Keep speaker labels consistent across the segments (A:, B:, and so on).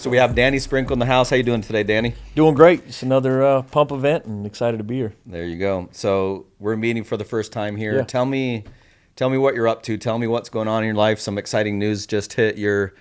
A: So we have Danny Sprinkle in the house. How you doing today, Danny?
B: Doing great. It's another pump event, and excited to be here.
A: There you go. So we're meeting for the first time here.
B: Yeah.
A: Tell me what you're up to. Tell me what's going on in your life. Some exciting news just hit your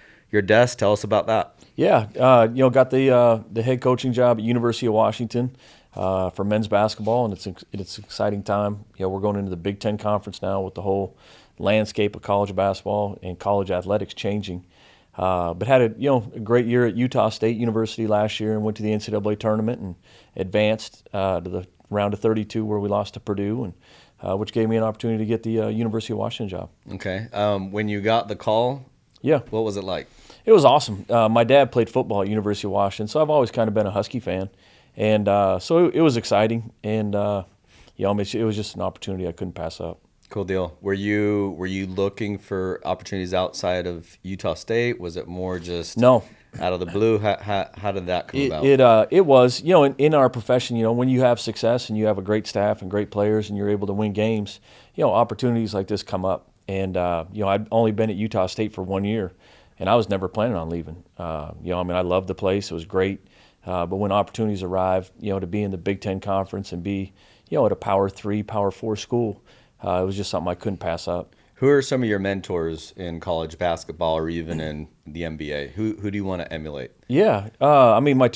A: desk. Tell us about that.
B: Yeah, got the head coaching job at University of Washington for men's basketball, and it's an exciting time. We're going into the Big Ten Conference now with the whole landscape of college basketball and college athletics changing. But had a great year at Utah State University last year and went to the NCAA tournament and advanced to the round of 32 where we lost to Purdue, and which gave me an opportunity to get the University of Washington job.
A: Okay. When you got the call, what was it like?
B: It was awesome. My dad played football at University of Washington, so I've always kind of been a Husky fan, and so it was exciting, and it was just an opportunity I couldn't pass up.
A: Cool deal. Were you looking for opportunities outside of Utah State? Was it more just
B: No,
A: out of the blue? How did that come about?
B: It was, in our profession, when you have success and you have a great staff and great players and you're able to win games, opportunities like this come up. And I'd only been at Utah State for 1 year, and I was never planning on leaving. I loved the place; it was great. But when opportunities arrived, to be in the Big Ten Conference and be, at a Power 3, Power 4 school. It was just something I couldn't pass up.
A: Who are some of your mentors in college basketball or even in the NBA? Who do you want to emulate?
B: Yeah, my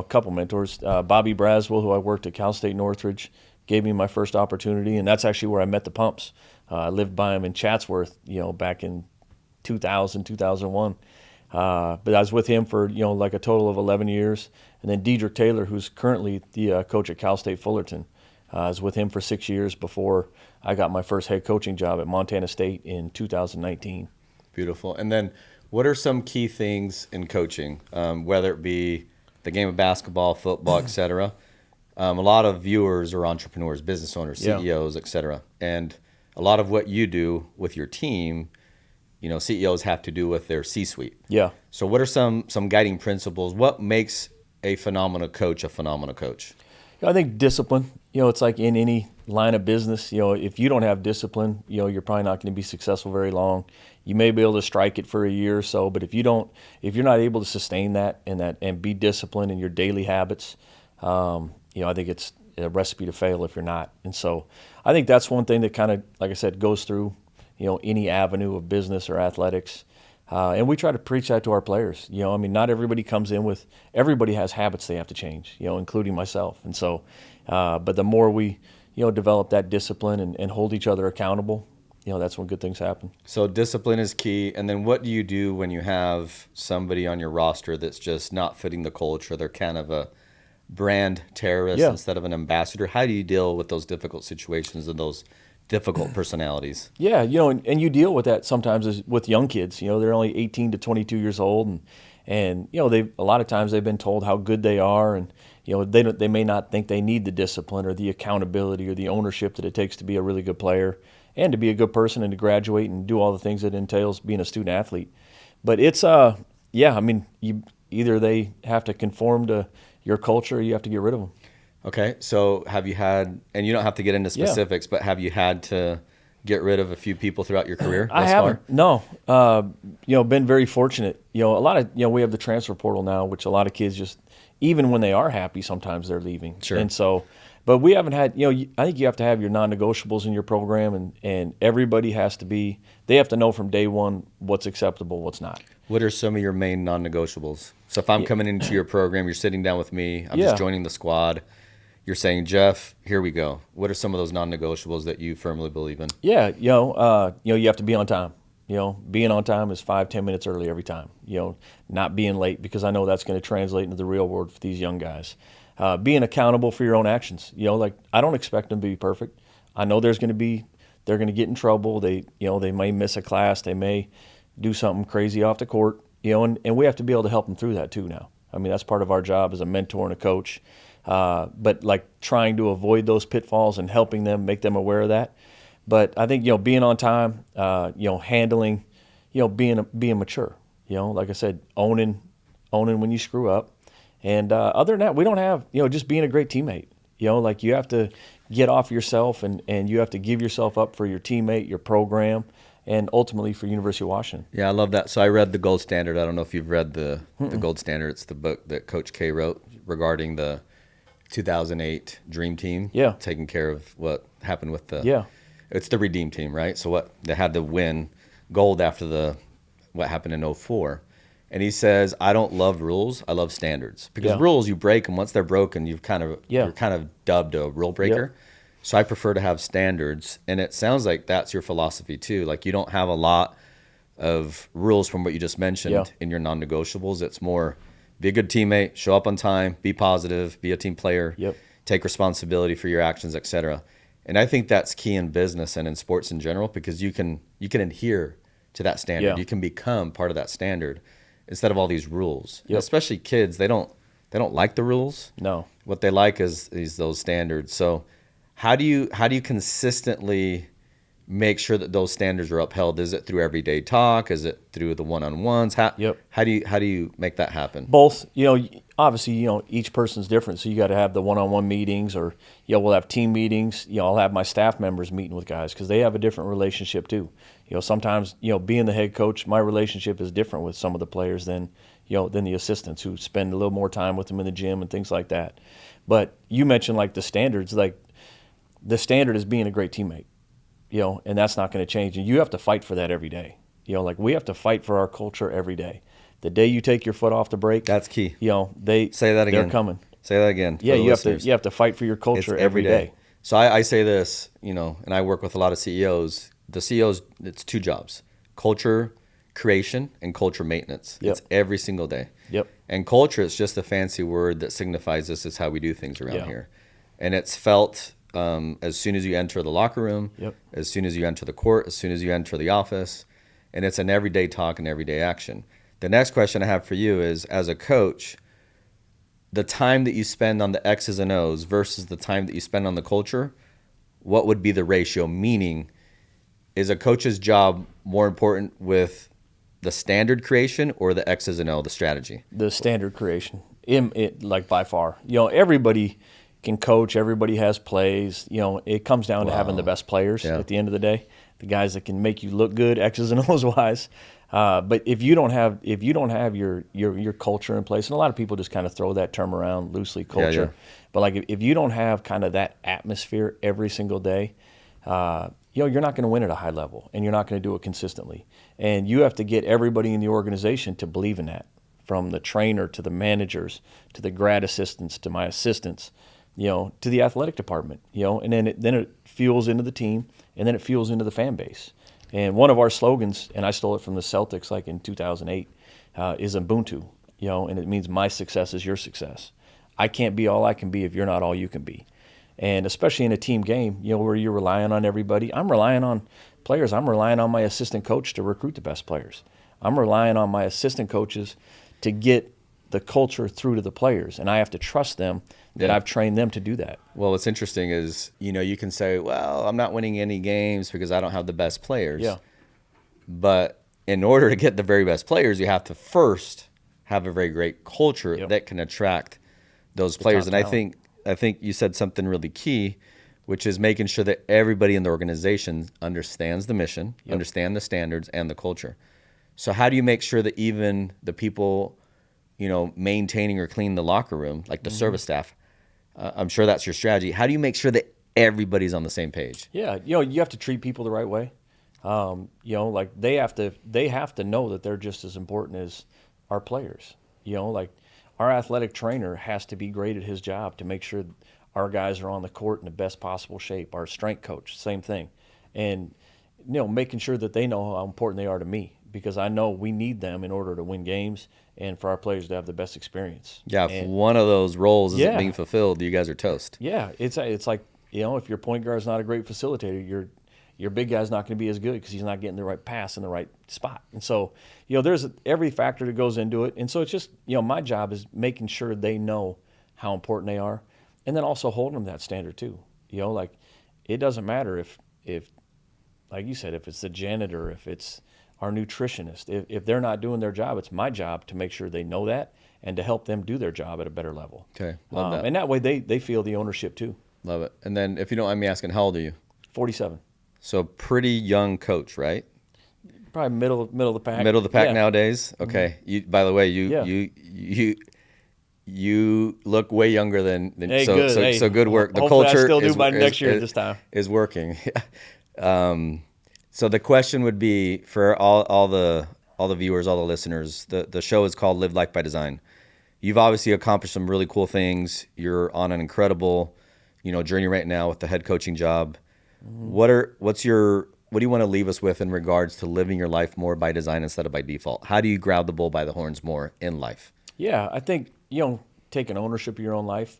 B: couple mentors. Bobby Braswell, who I worked at Cal State Northridge, gave me my first opportunity, and that's actually where I met the Pumps. I lived by him in Chatsworth, back in 2000, 2001. But I was with him for, like a total of 11 years. And then Dedrick Taylor, who's currently the coach at Cal State Fullerton. I was with him for 6 years before I got my first head coaching job at Montana State in 2019.
A: Beautiful. And then what are some key things in coaching, whether it be the game of basketball, football, et cetera? A lot of viewers are entrepreneurs, business owners, CEOs, et cetera. And a lot of what you do with your team, CEOs have to do with their C-suite.
B: Yeah.
A: So what are some guiding principles? What makes a phenomenal coach a phenomenal coach?
B: I think discipline. It's like in any line of business. If you don't have discipline, you're probably not going to be successful very long. You may be able to strike it for a year or so, but if you're not able to sustain that and be disciplined in your daily habits, I think it's a recipe to fail if you're not. And so I think that's one thing that kind of, like I said, goes through any avenue of business or athletics. And we try to preach that to our players. Not everybody comes in with, everybody has habits they have to change, including myself. And so, but the more we, develop that discipline and hold each other accountable, that's when good things happen.
A: So discipline is key. And then what do you do when you have somebody on your roster that's just not fitting the culture? They're kind of a brand terrorist instead of an ambassador. How do you deal with those difficult situations and those difficult personalities?
B: Yeah, and you deal with that sometimes with young kids. They're only 18 to 22 years old, and they a lot of times they've been told how good they are, and they may not think they need the discipline or the accountability or the ownership that it takes to be a really good player and to be a good person and to graduate and do all the things that entails being a student athlete. But it's you either they have to conform to your culture or you have to get rid of them.
A: Okay, so have you had, and you don't have to get into specifics, but have you had to get rid of a few people throughout your career?
B: I haven't. No. Been very fortunate. A lot of, we have the transfer portal now, which a lot of kids just, even when they are happy, sometimes they're leaving.
A: Sure.
B: And so, but we haven't had, I think you have to have your non-negotiables in your program, and everybody has to be, they have to know from day one what's acceptable, what's not.
A: What are some of your main non-negotiables? So if I'm coming into your program, you're sitting down with me, I'm just joining the squad. You're saying, Jeff, here we go. What are some of those non-negotiables that you firmly believe in?
B: Yeah, you have to be on time. Being on time is 5-10 minutes early every time. Not being late, because I know that's going to translate into the real world for these young guys. Being accountable for your own actions. I don't expect them to be perfect. I know they're going to get in trouble. They may miss a class. They may do something crazy off the court. And we have to be able to help them through that too now. That's part of our job as a mentor and a coach. But like trying to avoid those pitfalls and helping them, make them aware of that. But I think, being on time, handling, being mature, like I said, owning when you screw up. And other than that, we don't have, just being a great teammate. Like you have to get off yourself and you have to give yourself up for your teammate, your program, and ultimately for University of Washington.
A: Yeah, I love that. So I read The Gold Standard. I don't know if you've read the Gold Standard. It's the book that Coach K wrote regarding the 2008 Dream Team.
B: Yeah.
A: Taking care of what happened with the.
B: Yeah.
A: It's the Redeem Team, right? So what they had to win gold after what happened in '04. And he says, I don't love rules. I love standards. Because rules, you break them. Once they're broken, you're kind of dubbed a rule breaker.
B: Yep.
A: So I prefer to have standards. And it sounds like that's your philosophy too. Like you don't have a lot of rules from what you just mentioned in your non-negotiables. It's more be a good teammate, show up on time, be positive, be a team player, take responsibility for your actions, etc. And I think that's key in business and in sports in general, because you can adhere to that standard.
B: Yeah.
A: You can become part of that standard instead of all these rules. Especially kids, they don't like the rules.
B: No.
A: What they like is those standards. So how do you consistently make sure that those standards are upheld? Is it through everyday talk? Is it through the one-on-ones? How do you make that happen?
B: Both. Obviously, each person's different, so you got to have the one-on-one meetings, or we'll have team meetings. I'll have my staff members meeting with guys because they have a different relationship too. Sometimes being the head coach, my relationship is different with some of the players than the assistants, who spend a little more time with them in the gym and things like that. But you mentioned like the standards. Like the standard is being a great teammate. And that's not going to change. And you have to fight for that every day. Like we have to fight for our culture every day. The day you take your foot off the brake,
A: that's key.
B: They
A: say that again.
B: They're coming.
A: Say that again.
B: Yeah, you have to fight for your culture every day.
A: So I say this, and I work with a lot of CEOs. The CEOs, it's two jobs: culture creation and culture maintenance. It's every single day. And culture is just a fancy word that signifies this is how we do things around here, and it's felt. As soon as you enter the locker room, as soon as you enter the court, as soon as you enter the office, and it's an everyday talk and everyday action. The next question I have for you is, as a coach, the time that you spend on the X's and O's versus the time that you spend on the culture, what would be the ratio? Meaning, is a coach's job more important with the standard creation or the X's and O, the strategy?
B: The standard creation, like by far. Everybody can coach, everybody has plays. It comes down to having the best players at the end of the day, the guys that can make you look good, X's and O's wise. But if you don't have your culture in place, and a lot of people just kind of throw that term around loosely, culture. But like if you don't have kind of that atmosphere every single day, you're not going to win at a high level, and you're not going to do it consistently. And you have to get everybody in the organization to believe in that, from the trainer to the managers to the grad assistants to my assistants. To the athletic department, and then it fuels into the team, and then it fuels into the fan base. And one of our slogans, and I stole it from the Celtics like in 2008, is Ubuntu, and it means my success is your success. I can't be all I can be if you're not all you can be. And especially in a team game, where you're relying on everybody. I'm relying on players. I'm relying on my assistant coach to recruit the best players. I'm relying on my assistant coaches to get the culture through to the players, and I have to trust them that I've trained them to do that.
A: Well, what's interesting is, you can say, well, I'm not winning any games because I don't have the best players.
B: Yeah.
A: But in order to get the very best players, you have to first have a very great culture that can attract those players. And I think you said something really key, which is making sure that everybody in the organization understands the mission, understand the standards and the culture. So how do you make sure that even the people, maintaining or cleaning the locker room, like the service staff, I'm sure that's your strategy. How do you make sure that everybody's on the same page?
B: Yeah, you have to treat people the right way. Like they have to know that they're just as important as our players. Like our athletic trainer has to be great at his job to make sure our guys are on the court in the best possible shape. Our strength coach, same thing. And, making sure that they know how important they are to me, because I know we need them in order to win games and for our players to have the best experience.
A: Yeah, if one of those roles isn't being fulfilled, you guys are toast.
B: Yeah, it's like, if your point guard's not a great facilitator, your big guy's not going to be as good because he's not getting the right pass in the right spot. And so, there's every factor that goes into it. And so it's just, my job is making sure they know how important they are, and then also holding them to that standard too. Like it doesn't matter if like you said, if it's the janitor, if it's our nutritionist, if they're not doing their job, it's my job to make sure they know that and to help them do their job at a better level.
A: Okay, love that.
B: And that way they feel the ownership too.
A: Love it. And then if you don't mind me asking, how old are you?
B: 47.
A: So pretty young coach, right?
B: Probably middle of the pack.
A: Middle of the pack
B: Yeah.
A: nowadays. Okay. By the way, you look way younger than
B: Hey,
A: so
B: good.
A: so
B: Hey,
A: so good work. The
B: hopefully
A: culture
B: I still do
A: is
B: by next year at this time.
A: is working. So the question would be for all the viewers, all the listeners. The show is called Live Life by Design. You've obviously accomplished some really cool things. You're on an incredible, journey right now with the head coaching job. What do you want to leave us with in regards to living your life more by design instead of by default? How do you grab the bull by the horns more in life?
B: Yeah, I think, taking ownership of your own life,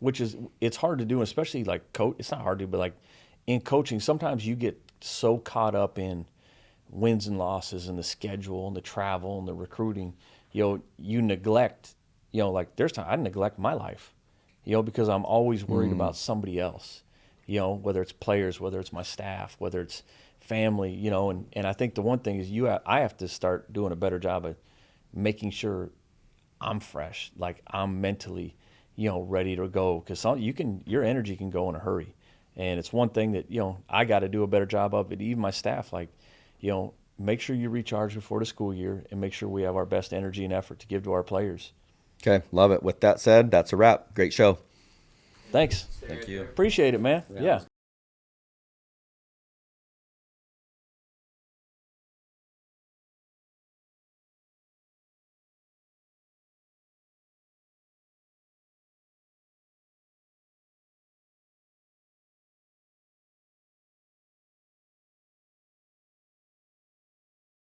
B: it's hard to do, especially like coach. It's not hard to, but like in coaching, sometimes you get so caught up in wins and losses and the schedule and the travel and the recruiting, you neglect, like there's time I neglect my life, because I'm always worried about somebody else, whether it's players, whether it's my staff, whether it's family, and I think the one thing is I have to start doing a better job of making sure I'm fresh, like I'm mentally, ready to go, because your energy can go in a hurry, and it's one thing that I got to do a better job of it. Even my staff, like, make sure you recharge before the school year, and make sure we have our best energy and effort to give to our players.
A: Okay, love it. With that said, that's a wrap. Great show.
B: Thanks.
A: Thank you.
B: Appreciate it, man. Yeah.